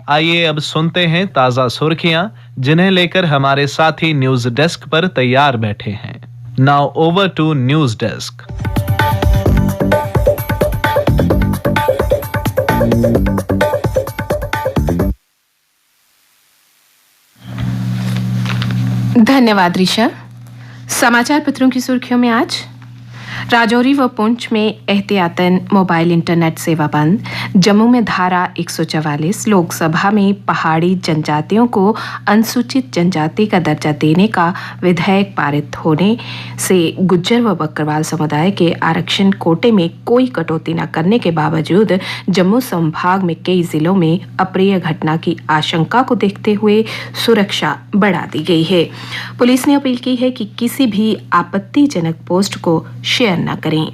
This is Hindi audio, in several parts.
आइए अब सुनते हैं ताजा सुर्खियां, जिन्हें लेकर हमारे साथी न्यूज डेस्क पर तैयार बैठे हैं। Now over to news desk. धन्यवाद ऋषा। समाचार पत्रों की सुर्खियों में आज राजौरी व पुंछ में एहतियातन मोबाइल इंटरनेट सेवा बंद। जम्मू में धारा 144। लोकसभा में पहाड़ी जनजातियों को अनुसूचित जनजाति का दर्जा देने का विधेयक पारित होने से गुज्जर व बकरवाल समुदाय के आरक्षण कोटे में कोई कटौती न करने के बावजूद जम्मू संभाग में कई जिलों में अप्रिय घटना की आशंका को देखते हुए सुरक्षा बढ़ा दी गई है। पुलिस ने अपील की है कि किसी भी आपत्तिजनक पोस्ट को शेयर न करें।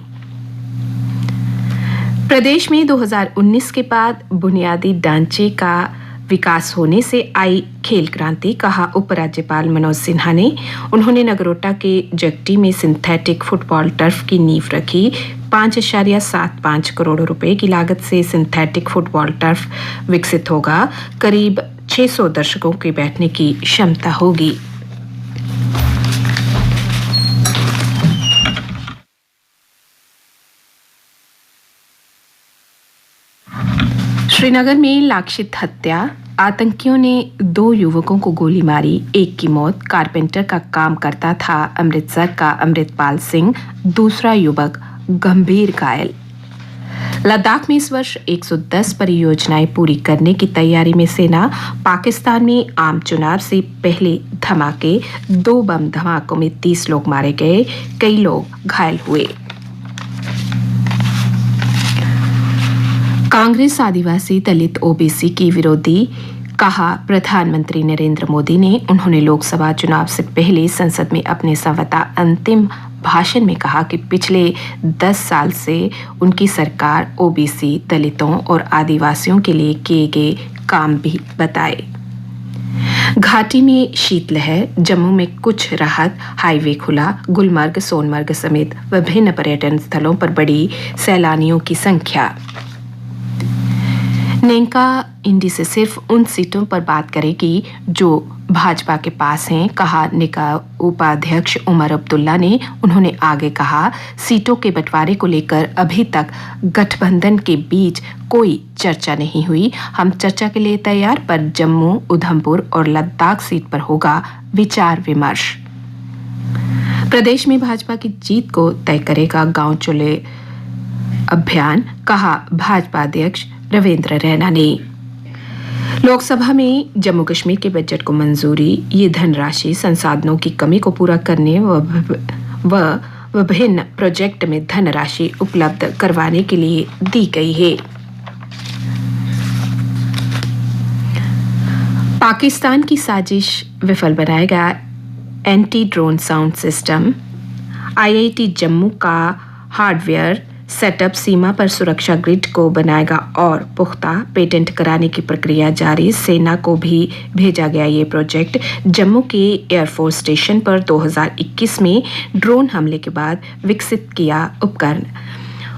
प्रदेश में 2019 के बाद बुनियादी ढांचे का विकास होने से आई खेल क्रांति, कहा उपराज्यपाल मनोज सिन्हा ने। उन्होंने नगरोटा के जगटी में सिंथेटिक फुटबॉल टर्फ की नींव रखी। 5.75 करोड़ रुपए की लागत से सिंथेटिक फुटबॉल टर्फ विकसित होगा। करीब 600 दर्शकों के बैठने की क्षमता होगी। श्रीनगर में लाक्षित हत्या। आतंकियों ने 2 युवकों को गोली मारी, एक की मौत। कारपेंटर का काम करता था अमृतसर का अमृतपाल सिंह, दूसरा युवक गंभीर घायल। लद्दाख में इस वर्ष 110 परियोजनाएं पूरी करने की तैयारी में सेना। पाकिस्तान में आम चुनाव से पहले धमाके। 2 बम धमाकों में 30 लोग मारे गए, कई लोग घायल हुए। कांग्रेस आदिवासी दलित ओबीसी की विरोधी, कहा प्रधानमंत्री नरेंद्र मोदी ने। उन्होंने लोकसभा चुनाव से पहले संसद में अपने संवता अंतिम भाषण में कहा कि पिछले 10 साल से उनकी सरकार ओबीसी, दलितों और आदिवासियों के लिए किए गए काम भी बताए। घाटी में शीतलहर। जम्मू में कुछ राहत, हाईवे खुला। गुलमर्ग, सोनमर्ग समेत विभिन्न पर्यटन स्थलों पर बढ़ी सैलानियों की संख्या। नेंका इंडी से सिर्फ उन सीटों पर बात करेगी जो भाजपा के पास हैं, कहा नेका उपाध्यक्ष उमर अब्दुल्ला ने। उन्होंने आगे कहा, सीटों के बंटवारे को लेकर अभी तक गठबंधन के बीच कोई चर्चा नहीं हुई। हम चर्चा के लिए तैयार, पर जम्मू, उधमपुर और लद्दाख सीट पर होगा विचार विमर्श। प्रदेश में भाजपा की जीत को तय करेगा गांव चुले अभियान, कहा भाजपा अध्यक्ष रविंद्र रैना ने। लोकसभा में जम्मू कश्मीर के बजट को मंजूरी। ये धनराशि संसाधनों की कमी को पूरा करने व विभिन्न प्रोजेक्ट में धनराशि उपलब्ध करवाने के लिए दी गई है। पाकिस्तान की साजिश विफल बनाएगा anti drone sound system. IIT Jammu का हार्डवेयर सेटअप सीमा पर सुरक्षा ग्रिड को बनाएगा और पुख्ता। पेटेंट कराने की प्रक्रिया जारी। सेना को भी भेजा गया ये प्रोजेक्ट। जम्मू के एयरफोर्स स्टेशन पर 2021 में ड्रोन हमले के बाद विकसित किया उपकरण।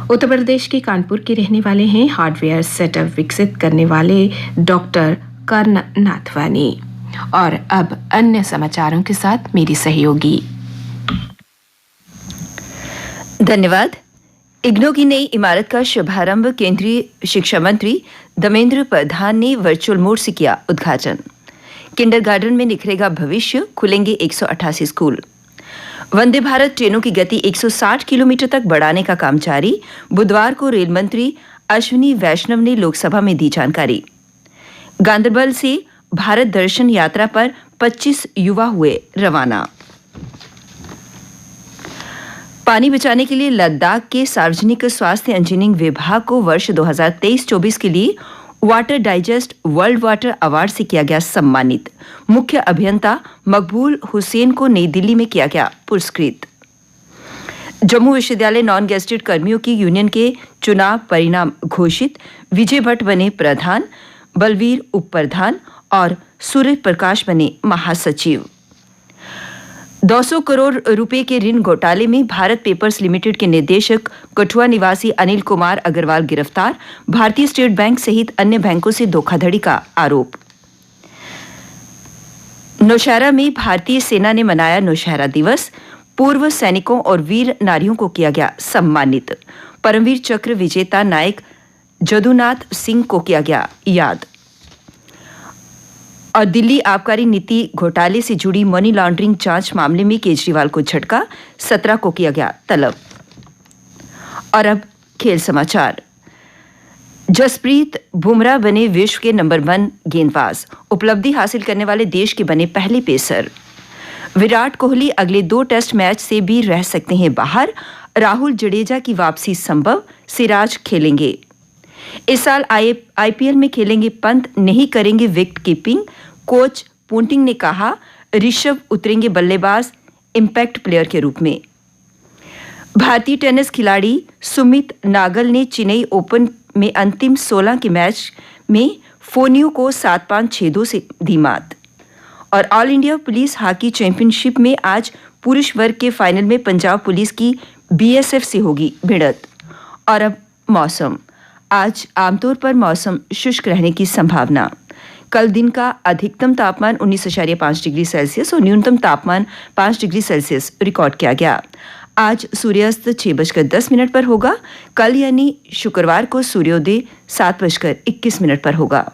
उत्तर प्रदेश के कानपुर के रहने वाले हैं हार्डवेयर सेटअप विकसित करने वाले डॉक्टर कर्ण नाथवानी। और अब अन्य समाचारों के साथ मेरी सहयोगी। धन्यवाद। इग्नू की नई इमारत का शुभारंभ केंद्रीय शिक्षा मंत्री धर्मेंद्र प्रधान ने वर्चुअल मोड से किया उद्घाटन। किंडरगार्टन में निखरेगा भविष्य, खुलेंगे 188 स्कूल। वंदे भारत ट्रेनों की गति 160 किलोमीटर तक बढ़ाने का काम जारी। बुधवार को रेल मंत्री अश्विनी वैष्णव ने लोकसभा में दी जानकारी। गांदरबल से भारत दर्शन यात्रा पर 25 युवा हुए रवाना। पानी बचाने के लिए लद्दाख के सार्वजनिक स्वास्थ्य इंजीनियरिंग विभाग को वर्ष 2023-24 के लिए water digest world water award से किया गया सम्मानित। मुख्य अभियंता मकबूल हुसैन को नई दिल्ली में किया गया पुरस्कृत। जम्मू विश्वविद्यालय नॉन गेस्टेड कर्मियों की यूनियन के चुनाव परिणाम घोषित। विजय भट्ट बने प्रधान, बलवीर उप प्रधान और सूर्य प्रकाश बने महासचिव। 200 करोड़ रुपए के ऋण घोटाले में भारत पेपर्स लिमिटेड के निदेशक कठुआ निवासी अनिल कुमार अग्रवाल गिरफ्तार, भारतीय स्टेट बैंक सहित अन्य बैंकों से धोखाधड़ी का आरोप। नौशहरा में भारतीय सेना ने मनाया नौशहरा दिवस, पूर्व सैनिकों और वीर नारियों को किया गया सम्मानित। परमवीर चक्र विजेता नायक जदुनाथ सिंह को किया गया याद। और दिल्ली आबकारी नीति घोटाले से जुड़ी मनी लॉन्ड्रिंग जांच मामले में केजरीवाल को झटका, 17 को किया गया तलब। और अब खेल समाचार। जसप्रीत बुमराह बने विश्व के नंबर 1 गेंदबाज, उपलब्धि हासिल करने वाले देश के बने पहले पेसर। विराट कोहली अगले 2 टेस्ट मैच से भी रह सकते हैं बाहर, राहुल जडेजा की वापसी संभव, सिराज खेलेंगे। इस साल आईपीएल में खेलेंगे पंत, नहीं करेंगे विकेट कीपिंग, कोच पोंटिंग ने कहा। ऋषभ उतरेंगे बल्लेबाज इंपैक्ट प्लेयर के रूप में। भारतीय टेनिस खिलाड़ी सुमित नागल ने चेन्नई ओपन में अंतिम 16 के मैच में फोनियो को 7-5, 6-2 से दी मात। और all India police hockey championship में आज पुरुष वर्ग के फाइनल में पंजाब पुलिस की बीएसएफ से होगी भिड़ंत। और अब मौसम। आज आमतौर पर मौसम शुष्क रहने की संभावना। कल दिन का अधिकतम तापमान 19.5 डिग्री सेल्सियस और न्यूनतम तापमान 5 डिग्री सेल्सियस रिकॉर्ड किया गया। आज सूर्यास्त 6:10 पर होगा। कल यानी शुक्रवार को सूर्योदय 7:21 पर होगा।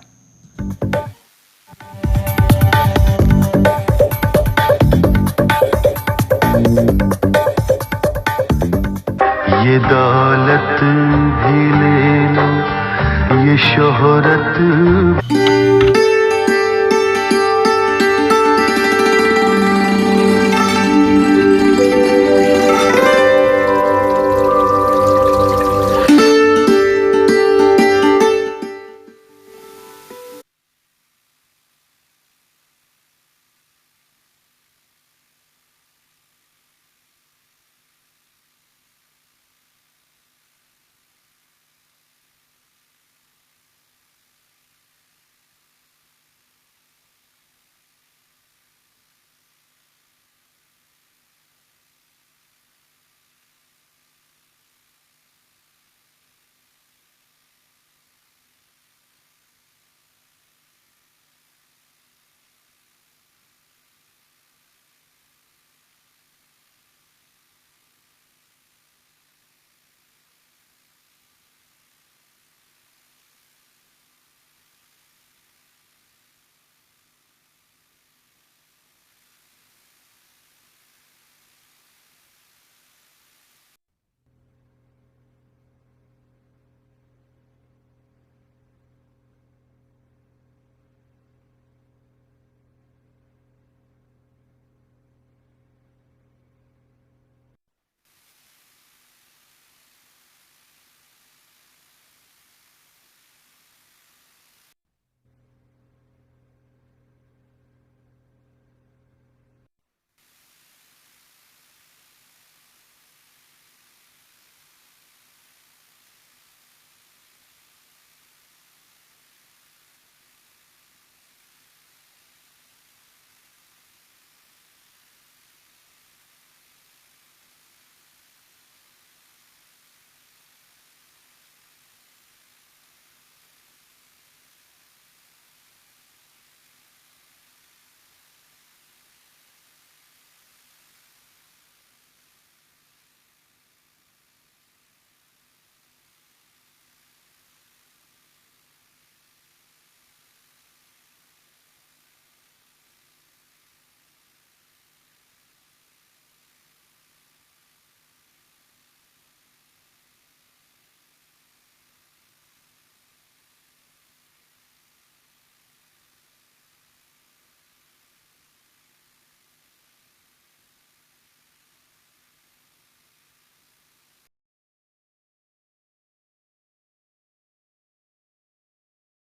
ये दौलत भी ले लो, ये शोहरत